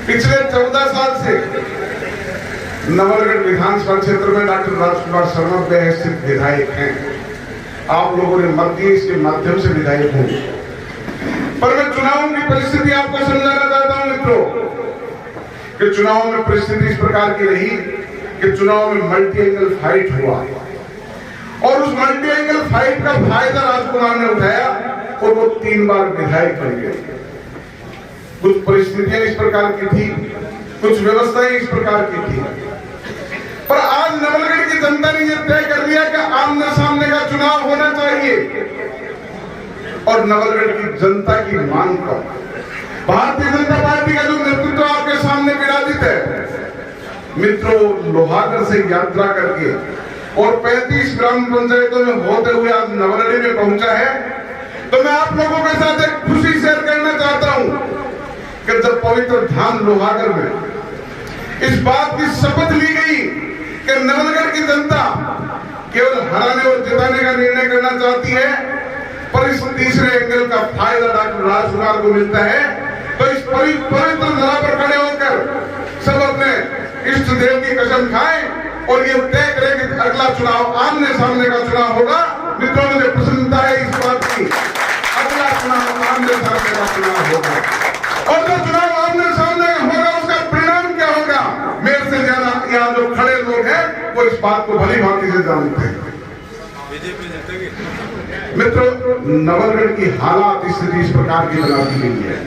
पिछले 14 साल से नवलगढ़ विधानसभा क्षेत्र में डॉक्टर राजकुमार शर्मा बेहद विधायक हैं। आप लोगों ने मत दिए, इसके माध्यम से विधायक होंगे। पर मैं चुनाव की परिस्थिति आपको समझाना चाहता हूं मित्रों, कि चुनाव में परिस्थिति इस प्रकार की रही कि चुनाव में मल्टी एंगल फाइट हुआ और उस मल्टी एंगल फाइट का फायदा राजकुमार ने उठाया और वो 3 बार विधायक बन गए। कुछ परिस्थितियां इस प्रकार की थी, कुछ व्यवस्थाएं इस प्रकार की थी, पर आज नवलगढ़ की जनता ने यह तय कर लिया कि आमने सामने का चुनाव होना चाहिए और नवलगढ़ की जनता की मांग पर भारतीय जनता पार्टी का जो नेतृत्व आपके सामने विराजित है मित्रों, लोहागढ़ से यात्रा करके और 35 ग्राम पंचायतों में होते हुए आज नवलगढ़ में पहुंचा है, तो मैं आप लोगों के साथ एक खुशी शेयर करना चाहता हूं कि जब पवित्र धाम लोहागढ़ में इस बात की शपथ ली गई कि नवलगढ़ की जनता केवल हराने और जिताने का निर्णय करना चाहती है, पर इस तीसरे एंगल का फायदा डॉक्टर राजकुमार को मिलता है, तो इस पवित्र धरा पर खड़े होकर सब अपने इष्ट देव की कसम खाएं और ये तय करें कि अगला चुनाव आमने सामने का चुनाव होगा। मित्रों, मुझे प्रसन्नता है इस बात की, अगला चुनाव आमने सामने का चुनाव होगा और जो चुनाव आमने सामने होगा उसका परिणाम क्या होगा, मेरे से ज्यादा यहाँ जो खड़े लोग हैं वो इस बात को भली भांति से जानते हैं। मित्रों, नवलगढ़ की हालात स्थिति इस प्रकार की बना दी गई है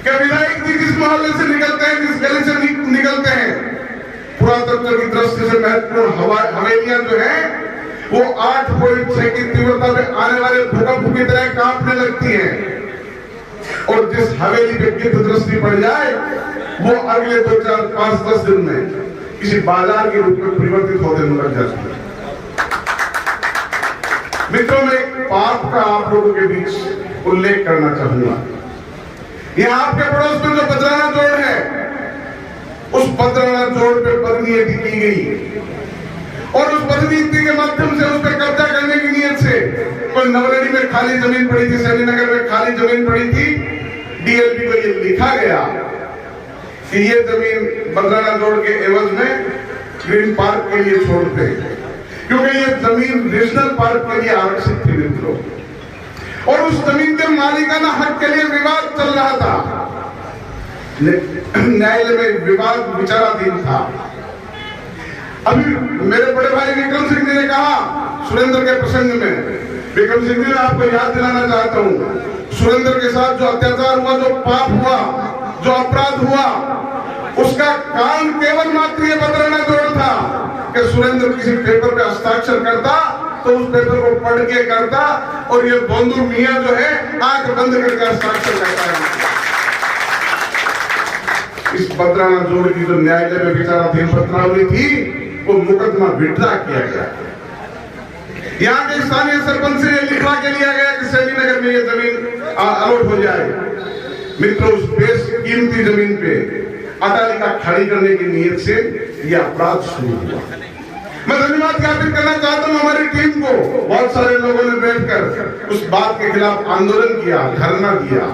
कि विधायक जी जिस मोहल्ले से निकलते हैं, जिस गली से निकलते हैं, पुरातत्व की दृष्टि से महत्वपूर्ण हवेलियां जो है वो 8.6 की तीव्रता में आने वाले भूकंप की तरह कांपने लगती हैं और जिस हवेली पे गिद्ध दृष्टि पड़ जाए वो अगले 2, 4, 5, 10 दिन में किसी बाजार के रूप में परिवर्तित होने लग जाती है। मित्रों, मैं एक बात का आप लोगों के बीच उल्लेख करना चाहूंगा। यह आपके पड़ोस में जो बदराना जोड़ है, उस बदराना जोड़ पे बदनीति की गई और उस बदनीति के माध्यम से उस पर कब्जा करने की नीयत से कोई नवलगढ़ में खाली जमीन पड़ी थी, सैनीनगर में खाली जमीन पड़ी थी, डीएलपी को ये लिखा गया कि ये जमीन बदराना जोड़ के एवज में ग्रीन पार्क के लिए छोड़ते हैं, क्योंकि ये जमीन रीजनल पार्क के लिए आरक्षित थी मित्रों, और उस जमीन के मालिकाना हक के लिए विवाद चल रहा था। न्यायालय में विवाद विचाराधीन था। अभी मेरे बड़े भाई विक्रम सिंह ने कहा सुरेंद्र के प्रसंग में, विक्रम सिंह ने आपको याद दिलाना चाहता हूं, सुरेंद्र के साथ जो अत्याचार हुआ, जो पाप हुआ, जो अपराध हुआ, उसका काम केवल मात्र ये बदराना जोड़ था कि सुरेंद्र किसी पेपर पे हस्ताक्षर करता तो उस पेपर को पढ़ के करता और ये बंधु मियां जो है आंख बंद करके हस्ताक्षर करता है। इस बदराना जोड़ की जो न्यायालय में विचाराधीन पत्रावली थी वो मुकदमा विड्रा किया गया। यहाँ के स्थानीय सरपंच से लिखवा के लिया गया कि सैनीनगर में ये जमीन अलॉट हो जाए। मित्रों, उस बेशकीमती जमीन पे अटालिका खड़ी करने की नीयत से यह अपराध शुरू हुआ। मैं धन्यवाद ज्ञापित करना चाहता हूं हमारी टीम को। बहुत सारे लोगों ने बैठकर उस बात के खिलाफ आंदोलन किया, धरना दिया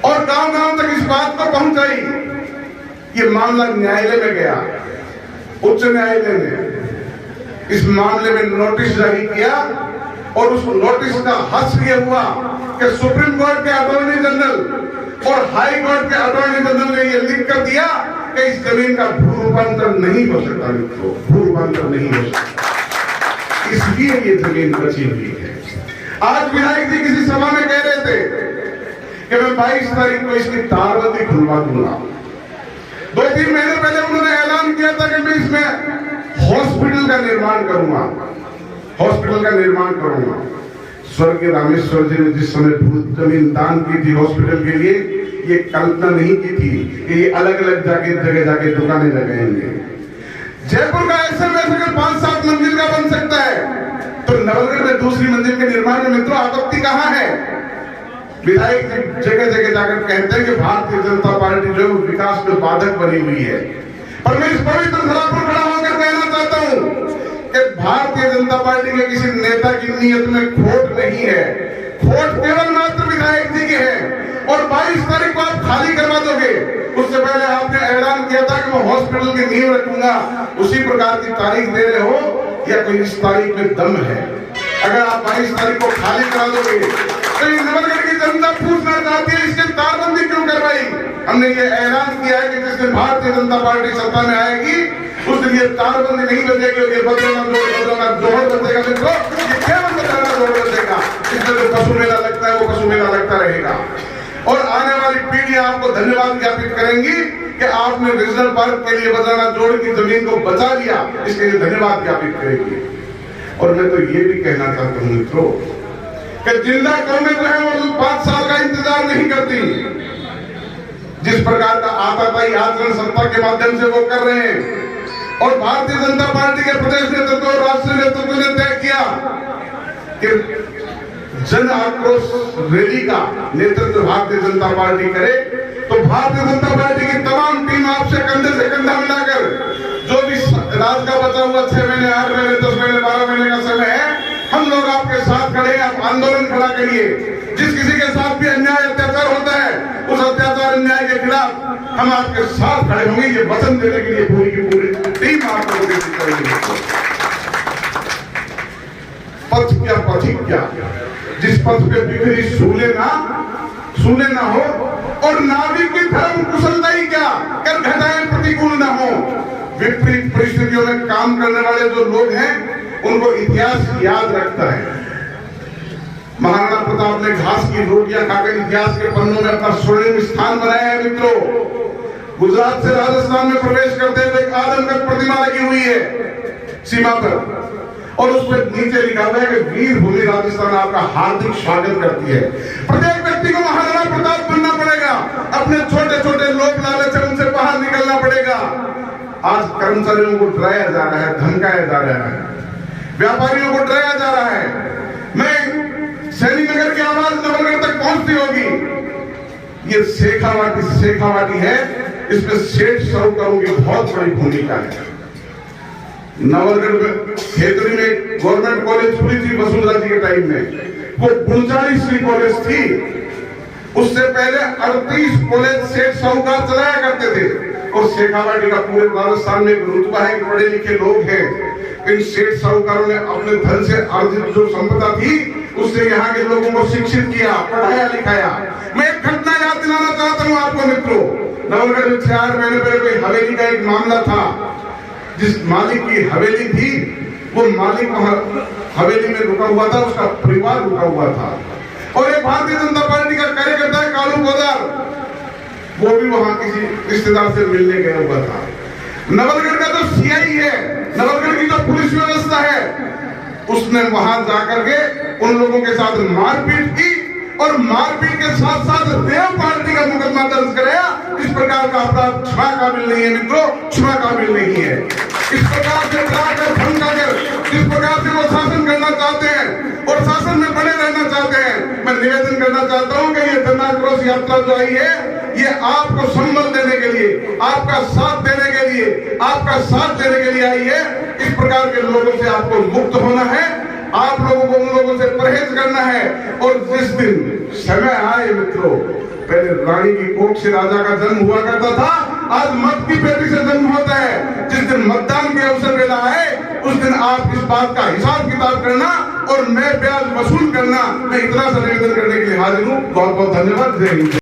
और गांव-गांव तक इस बात को पहुंचाई। ये मामला न्यायालय में गया, उच्च न्यायालय ने इस मामले में नोटिस जारी किया और उस नोटिस का हश्र ये हुआ कि सुप्रीम कोर्ट के अटॉर्नी जनरल और हाई कोर्ट के अटॉर्नी जनरल ने यह लिख कर दिया कि इस जमीन का भू रूपांतर नहीं हो सकता मित्रों, भू रूपांतर नहीं हो सकता, इसलिए ये जमीन बची हुई है। आज विधायक जी किसी सभा में कह रहे थे कि मैं 22 तारीख को इसकी तारबंदी खुलवा दूंगा। 2-3 महीने पहले उन्होंने ऐलान किया था कि मैं इसमें हॉस्पिटल का निर्माण करूंगा, हॉस्पिटल का निर्माण करूंगा। स्वर्गीय रामेश्वर जी ने जिस समय भू जमीन दान की थी हॉस्पिटल के लिए, ये कल्पना नहीं की थी कि ये अलग अलग जगह जाके दुकानें लगाएंगे। जयपुर का एसएमएस अगर 5-7 मंजिल का बन सकता है तो नवलगढ़ में दूसरी मंजिल के निर्माण में मित्रों आपत्ति कहां है? विधायक जगह जगह जाकर कहते हैं कि भारतीय जनता पार्टी जो विकास में बाधक बनी हुई है, पर मैं इस पवित्र धरा पर खड़ा होकर कहना चाहता हूं कि भारतीय जनता पार्टी के किसी नेता की नीयत में खोट नहीं है, खोट केवल मात्र विधायक जी की है और 22 तारीख को आप खाली करवा दोगे। उससे पहले आपने ऐलान किया था कि मैं हॉस्पिटल की नींव रखूंगा, उसी प्रकार की तारीख दे रहे हो या कोई इस तारीख में दम है? अगर आप 22 तारीख को खाली करा दोगे तो ये नवलगढ़ की जनता पूछना चाहती है इसके तारबंदी क्यों करवाई? हमने ये ऐलान किया है कि जिस दिन भारतीय जनता पार्टी सत्ता में आएगी उस दिन ये तारबंदी नहीं बजेगी और ये बदलाना जोहर बजेगा। मित्रों, ये केवल बदलाना जोहर बजेगा। इसमें जो पशु मेला लगता है वो पशु मेला लगता रहेगा। और आने वाली पीढ़ियां आपको धन्यवाद ज्ञापित करेंगी कि आपने रीजनल पार्क के लिए बदलाना जोड़ की जमीन को बचा लिया, इसके लिए धन्यवाद ज्ञापित करेंगी। और मैं तो ये भी कहना चाहता हूं मित्रों कि जिंदा कौमें जो है वो 5 साल का इंतजार नहीं करती। जिस प्रकार का आताताई आचरण सत्ता के माध्यम से वो कर रहे हैं और भारतीय जनता पार्टी के प्रदेश नेतृत्व और राष्ट्रीय नेतृत्व ने तय किया कि जन आक्रोश रैली का नेतृत्व भारतीय जनता पार्टी करे, तो भारतीय जनता पार्टी की तमाम टीम आपसे कंधे से कंधा मिलाकर जो भी रात का बचा हुआ 6 महीने 8 महीने 10 महीने 12 महीने का समय है, हम लोग आपके साथ खड़े हैं। आप आंदोलन खड़ा करिए। जिस किसी के साथ भी अन्याय अत्याचार होता है उस अत्याचार अन्याय के खिलाफ हम आपके साथ खड़े होंगे। ये वचन देने के लिए पूरी की पूरी टीम आप लोगों की करेगी। पथ क्या पथिक क्या, जिस पथ पे बिखरी सूले ना हो और नाविक की धर्म कुशलता ही क्या कर घटाएं प्रतिकूल ना हो। विपरीत परिस्थितियों में काम करने वाले जो लोग हैं उनको इतिहास याद रखता है। महाराणा प्रताप ने घास की रोटियां खाकर इतिहास के पन्नों में अपना स्वर्णिम स्थान बनाया है। मित्रों, गुजरात से राजस्थान में प्रवेश करते हुए एक आदमकद प्रतिमा लगी हुई है सीमा पर और उस पर नीचे लिखा हुआ है कि वीर भूमि राजस्थान आपका हार्दिक स्वागत करती है। प्रत्येक व्यक्ति को महाराणा प्रताप बनना पड़ेगा, अपने छोटे छोटे लोभ लालच से उनसे बाहर निकलना पड़ेगा। आज कर्मचारियों को डराया जा रहा है, धमकाया जा रहा है, व्यापारियों को डराया जा रहा है। मैं सैनी नगर की आवाज नवलगढ़ तक पहुंचती होगी। ये शेखावाटी है, इसमें सेठ साहूकारों की बहुत बड़ी भूमिका है। नवलगढ़ में खेतरी में गवर्नमेंट कॉलेज खुली थी वसुंधरा जी के टाइम में, वो 39वीं कॉलेज थी। उससे पहले 38 कॉलेज सेठ साहूकार चलाया करते थे। और शेखावाटी का पूरे राजस्थान में एक रुतबा है कि पढ़े लिखे लोग हैं। इन सेठ साहूकारों ने अपने धन से अर्जित जो संपदा थी उससे यहाँ के लोगों को शिक्षित किया, पढ़ाया लिखाया। मैं एक घटना याद दिलाना चाहता हूँ आपको मित्रों। नवलगढ़ में 4 महीने पहले कोई हवेली का एक मामला था। जिस मालिक की हवेली थी वो मालिक वहां हवेली में रुका हुआ था, उसका परिवार रुका हुआ था। और एक भारतीय जनता पार्टी का कार्यकर्ता है कालू गोदार, वो भी वहां किसी रिश्तेदार से मिलने गया हुआ था। नवलगढ़ का जो सीआई है, नवलगढ़ की जो पुलिस व्यवस्था है, उसने वहां जाकर के उन लोगों के साथ मारपीट की और मारपीट के साथ साथ रेव पार्टी का मुकदमा दर्ज कराया। इस प्रकार का अपराध क्षमा काबिल नहीं है मित्रों, क्षमा काबिल नहीं है। इस प्रकार से डराकर धमकाकर जिस प्रकार से वो शासन करना चाहते हैं और शासन में बने रहना चाहते हैं, मैं निवेदन करना चाहता हूं कि ये जन आक्रोश यात्रा जो आई है ये आपको संबल देने के लिए, आपका साथ देने के लिए, आपका साथ देने के लिए आई है। इस प्रकार के लोगों से आपको मुक्त होना है, आप लोगों को उन लोगों से परहेज करना है। और जिस दिन समय आए मित्रों, पहले रानी की कोख से राजा का जन्म हुआ करता था, आज मत की पेटी से जन्म होता है। जिस दिन मतदान के अवसर वेला आए उस दिन आप इस बात का हिसाब किताब करना और मैं ब्याज वसूल करना। मैं इतना सा निवेदन करने के लिए हाजिर हूँ। बहुत बहुत धन्यवाद। जय हिंद।